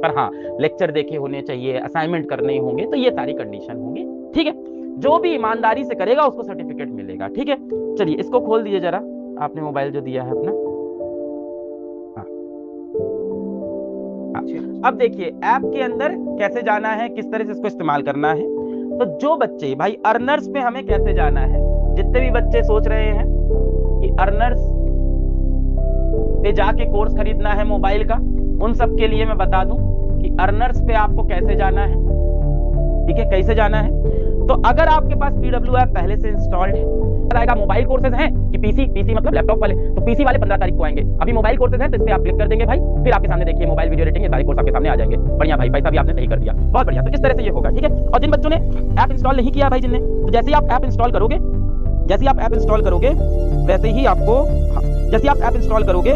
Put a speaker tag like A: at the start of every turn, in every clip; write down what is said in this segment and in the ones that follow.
A: पर हाँ लेक्चर देखे होने चाहिए, असाइनमेंट करने होंगे, तो ये सारी कंडीशन होंगी। ठीक है, जो भी ईमानदारी से करेगा उसको सर्टिफिकेट मिलेगा। ठीक है, चलिए इसको खोल दीजिए जरा, आपने मोबाइल जो दिया है अपना। अब देखिए ऐप के अंदर कैसे जाना है, किस तरह से इसको इस्तेमाल करना है। तो जो बच्चे भाई अर्नर्स पे हमें कैसे जाना है, जितने भी बच्चे सोच रहे हैं कि अर्नर्स पे जाके कोर्स खरीदना है मोबाइल का, उन सब के लिए मैं बता दूं कि अर्नर्स पे आपको कैसे जाना है। ठीक है, कैसे जाना है, तो अगर आपके पास पीडब्ल्यू ऐप पहले से इंस्टॉल्ड है, आएगा मोबाइल कोर्सेज हैं कि पीसी मतलब लैपटॉप वाले, तो पीसी वाले 15 तारीख को आएंगे। अभी मोबाइल कोर्सेज हैं तो इस पे आप क्लिक कर देंगे भाई, फिर आपके सामने देखिए मोबाइल वीडियो एडिटिंग, ये सारे कोर्स आपके सामने आ जाएंगे। बढ़िया भाई, पैसा भी आपने सही कर दिया, बहुत बढ़िया। तो इस तरह से ये होगा। ठीक है, और जिन बच्चों ने ऐप इंस्टॉल नहीं किया भाई, जिनने, तो जैसे ही आप ऐप इंस्टॉल करोगे, वैसे ही आपको जैसे ही आप ऐप इंस्टॉल करोगे,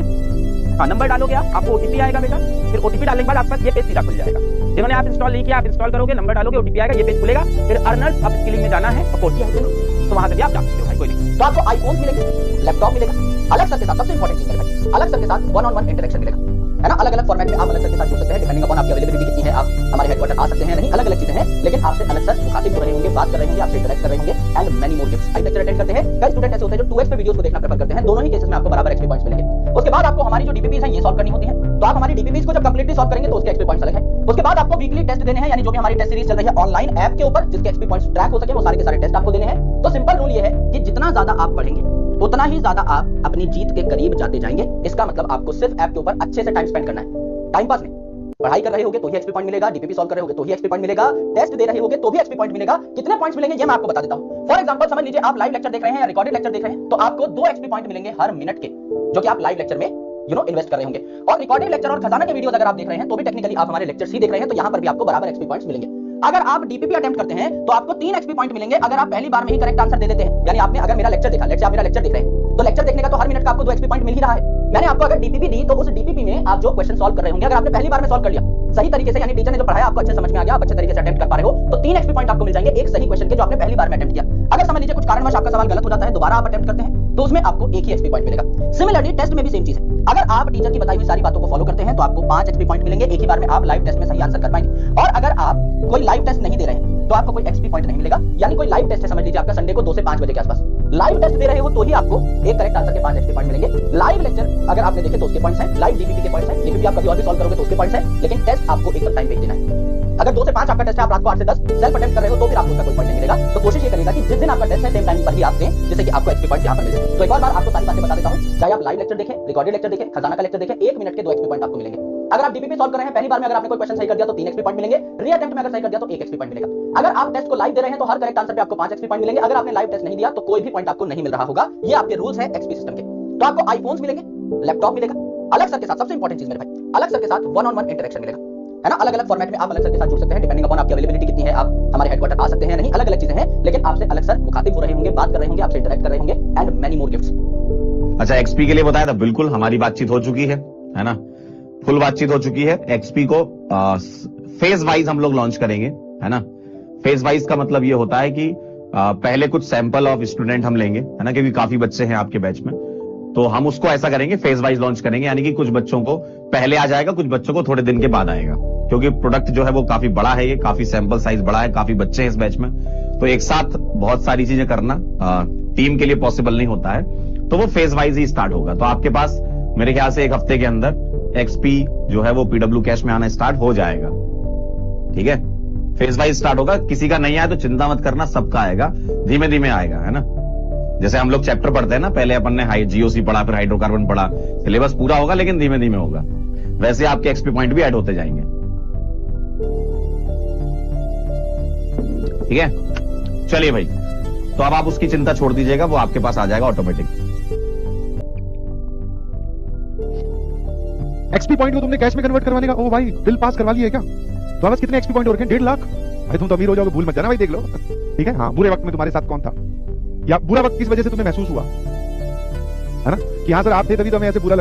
A: नंबर डालोगे आपको ओटीपी आएगा बेटा, फिर ओटीपी डालने के बाद आपका ये पेज सीधा खुल जाएगा। जिन्होंने ऐप इंस्टॉल नहीं किया, आप इंस्टॉल करोगे, नंबर डालोगे, ओटीपी आएगा, ये पेज खुलेगा, फिर अर्नर्स अब स्किलिंग में जाना है और कोर्स है तो वहां से भी आप जा सकते हो भाई, कोई नहीं। तो आपको आईफोन मिलेंगे, लैपटॉप मिलेगा, अलग सर के साथ, सबसे इंपॉर्टेंट चीज मेरे भाई, अलग सर के साथ वन ऑन वन इंटरेक्शन मिलेगा, है ना। अलग अलग फॉर्मेट में आप अलग सर के साथ जुड़ सकते हैं, डिपेंडिंग अपॉन आपकी अवेलेबिलिटी कितनी है। आप हमारे हेडक्वार्टर आ सकते हैं, नहीं, अलग अलग चीजें हैं, लेकिन आपसे अलग सर मुखातिब हो रहे होंगे, बात कर रहे होंगे, आपसे इंटरेक्ट कर रहे होंगे, and many more gifts. I lecture attend करते हैं, कई स्टूडेंट ऐसे होते हैं जो 2x पे वीडियोस को देखना प्रेफर करते हैं, दोनों ही केसेस में आपको बराबर एक्सपी पॉइंट्स मिलेंगे। उसके बाद आपको हमारी जो डीपीपीज है ये सॉल्व करनी होती है, तो आप हमारी डीपीपीज को जब कंप्लीटली सॉल्व करेंगे तो उसके एक्सपी पॉइंट्स अलग है। उसके बाद आपको वीकली टेस्ट देने हैं, यानी जो भी हमारी टेस्ट सीरीज चल रही है ऑनलाइन ऐप के ऊपर, जिसके एक्सपी पॉइंट्स ट्रैक हो सके, वो सारे के सारे टेस्ट आपको देने हैं। तो सिंपल रूल ये है कि जितना ज्यादा आप पढ़ेंगे उतना ही ज्यादा आप अपनी जीत के करीब जाते जाएंगे। इसका मतलब आपको सिर्फ ऐप के ऊपर अच्छे से टाइम स्पेंड करना है, टाइम पास नहीं। पढ़ाई कर रहे होगे तो ही एक्सपी पॉइंट मिलेगा, डीपीपी सॉल्व कर रहे होगे तो ही एक्सपी पॉइंट मिलेगा, टेस्ट दे रहे होगे तो भी एक्सपी पॉइंट मिलेगा। कितने पॉइंट्स मिलेंगे ये मैं आपको बता देता हूं। फॉर एग्जांपल समझ लीजिए आप लाइव लेक्चर देख रहे हैं या रिकॉर्डेड लेक्चर देख रहे हैं, तो आपको 2 एक्सपी पॉइंट मिलेंगे हर मिनट के, जो कि आप लाइव लेक्चर में इन्वेस्ट कर रहे होंगे। और रिकॉर्डेड लेक्चर और खजाना के वीडियोस अगर आप देख रहे हैं तो भी टेक्निकली आप हमारे लेक्चर्स ही देख रहे हैं, तो यहां पर भी आपको बराबर एक्सपी पॉइंट्स मिलेंगे। अगर आप डीपीपी अटेम्प्ट करते हैं तो आपको 3 एक्सपी पॉइंट मिलेंगे अगर आप पहली बार में ही करेक्ट आंसर दे देते हैं। यानी आपने अगर मेरा लेक्चर देखा, लेट्स से आप मेरा लेक्चर देख रहे हैं, तो लेक्चर देखने का तो हर मिनट का आपको 2 एक्सपी पॉइंट मिल ही रहा है। मैंने आपको अगर डीपीपी दी तो उस डीपीपी में आप जो क्वेश्चन सॉल्व कर रहे होंगे, अगर आपने पहली बार में सॉल्व कर लिया सही तरीके से, यानी टीचर ने जो पढ़ाया आपको अच्छे समझ में आ गया, आप अच्छे तरीके से अटेम्प्ट कर पा रहे हो, तो 3 एक्सपी पॉइंट आपको मिल जाएंगे एक सही क्वेश्चन के जो आपने पहली बार में अटेम्प्ट किया। अगर समझ लीजिए कुछ कारणवश आपका सवाल गलत हो जाता है, दोबारा आप अटेम्प्ट करते हैं, तो उसमें आपको एक ही एक्सपी पॉइंट मिलेगा। सिमिलरली टेस्ट में भी सेम चीज है, अगर आप टीचर की बताई हुई सारी बातों को फॉलो करते हैं तो आपको 5 एक्सपी पॉइंट मिलेंगे, एक ही बार में आप लाइव टेस्ट में सही आंसर कर पाएंगे। और अगर आप कोई लाइव टेस्ट नहीं दे रहे हैं तो आपको कोई एक्सपी पॉइंट नहीं मिलेगा। यानी कोई लाइव टेस्ट है, समझ लीजिए आपका संडे को 2 से 5 बजे के आसपास लाइव टेस्ट दे रहे हो तो ही आपको एक करेक्ट आंसर के 5 एक्सपी पॉइंट मिलेंगे। लाइव लेक्चर अगर आपने देखे तो उसके पॉइंट्स हैं, लाइव डीपीपी के पॉइंट्स हैं, डीपीपी आप कभी और भी सॉल्व करोगे तो उसके पॉइंट्स हैं, लेकिन टेस्ट आपको एक टाइम पे देना है। अगर 2 से 5 आपका टेस्ट है, आप रात को 8 से 10 सेल्फ अटेम्प्ट कर रहे हो तो फिर आपको उसका कोई पॉइंट नहीं मिलेगा। तो कोशिश ये करेगा कि जिस दिन आपका टेस्ट है सेम टाइम पर ही आप दें, जिससे कि आपको एक्सपी पॉइंट यहां पर मिल जाए। तो एक और बार आपको सारी बातें बता देता हूं, चाहे आप लाइव लेक्चर देखें, रिकॉर्डेड लेक्चर देखें, खजाना का लेक्चर देखें, 1 मिनट के 2 एक्सपी पॉइंट आपको मिलेंगे। अगर आप डीपीपी सॉल्व कर रहे हैं, पहली बार में अगर आपने कोई क्वेश्चन सही कर दिया तो 3 एक्सपी पॉइंट मिलेंगे, री अटेम्प्ट में अगर सही कर दिया तो 1 एक्सपी पॉइंट मिलेगा। अगर आप टेस्ट को लाइव दे रहे हैं तो हर करेक्ट आंसर पे आपको 5 एक्सपी पॉइंट मिलेंगे। अगर आपने लाइव टेस्ट नहीं दिया तो कोई भी पॉइंट आपको नहीं मिल रहा होगा। ये आपके रूल्स हैं एक्सपी सिस्टम के। तो आपको आईफोन्स मिलेंगे, लैपटॉप मिलेगा, अलग सर के साथ, सबसे इंपॉर्टेंट चीज मेरे भाई, अलग सर के साथ वन ऑन वन इंटरेक्शन मिलेगा, है ना। अलग अलग फॉर्मेट में आप अलग सर के साथ जुड़ सकते हैं, डिपेंडिंग अपॉन आपकी अवेलेबिलिटी कितनी है। आप हमारे हेडक्वार्टर आ सकते हैं, नहीं, अलग अलग चीजें हैं, लेकिन आपसे अलग सर मुखातिब हो रहे होंगे, बात कर रहे होंगे, आपसे इंटरेक्ट कर रहे होंगे, एंड मेनी मोर गिफ्ट्स।
B: अच्छा, एक्सपी के लिए बताया था, बिल्कुल हमारी बातचीत हो चुकी है ना, फुल बातचीत हो चुकी है। एक्सपी को फेज वाइज हम लोग लॉन्च करेंगे, है ना। फेज वाइज का मतलब ये होता है कि पहले कुछ सैंपल ऑफ स्टूडेंट हम लेंगे, है ना, क्योंकि काफी बच्चे हैं आपके बैच में, तो हम उसको ऐसा करेंगे, फेज वाइज लॉन्च करेंगे। यानी कि कुछ बच्चों को पहले आ जाएगा, कुछ बच्चों को थोड़े दिन के बाद आएगा, क्योंकि प्रोडक्ट जो है वो काफी बड़ा है, ये काफी सैंपल साइज बड़ा है, काफी बच्चे हैं इस बैच में, तो एक साथ बहुत सारी चीजें करना टीम के लिए पॉसिबल नहीं होता है, तो वो फेज वाइज ही स्टार्ट होगा। तो आपके पास मेरे ख्याल से 1 हफ्ते के अंदर एक्सपी जो है वो पीडब्ल्यू कैश में आना स्टार्ट हो जाएगा। ठीक है, फेज वाइज स्टार्ट होगा, किसी का नहीं आया तो चिंता मत करना, सबका आएगा, धीमे धीमे आएगा, है ना। जैसे हम लोग चैप्टर पढ़ते हैं ना, पहले अपन ने जीओसी पढ़ा, फिर हाइड्रोकार्बन पढ़ा, सिलेबस पूरा होगा लेकिन धीमे धीमे होगा, वैसे आपके एक्सपी पॉइंट भी ऐड होते जाएंगे। ठीक है, चलिए भाई, तो अब आप उसकी चिंता छोड़ दीजिएगा, वो आपके पास आ जाएगा ऑटोमेटिक।
C: एक्सपी पॉइंट को तुमने कैश में कन्वर्ट करवाने का, ओ भाई बिल पास करवा लिया क्या? तो बस कितने एक्सपी पॉइंट हो रखे हैं? 1.5 लाख। भाई तुम तो अमीर हो जाओगे, भूल मत जाना भाई, देख लो। ठीक है, हाँ, बुरे वक्त में तुम्हारे साथ कौन था, या बुरा वक्त किस वजह से तुम्हें महसूस हुआ, है ना, कि हाँ सर आप थे तभी तो हमें ऐसे बुरा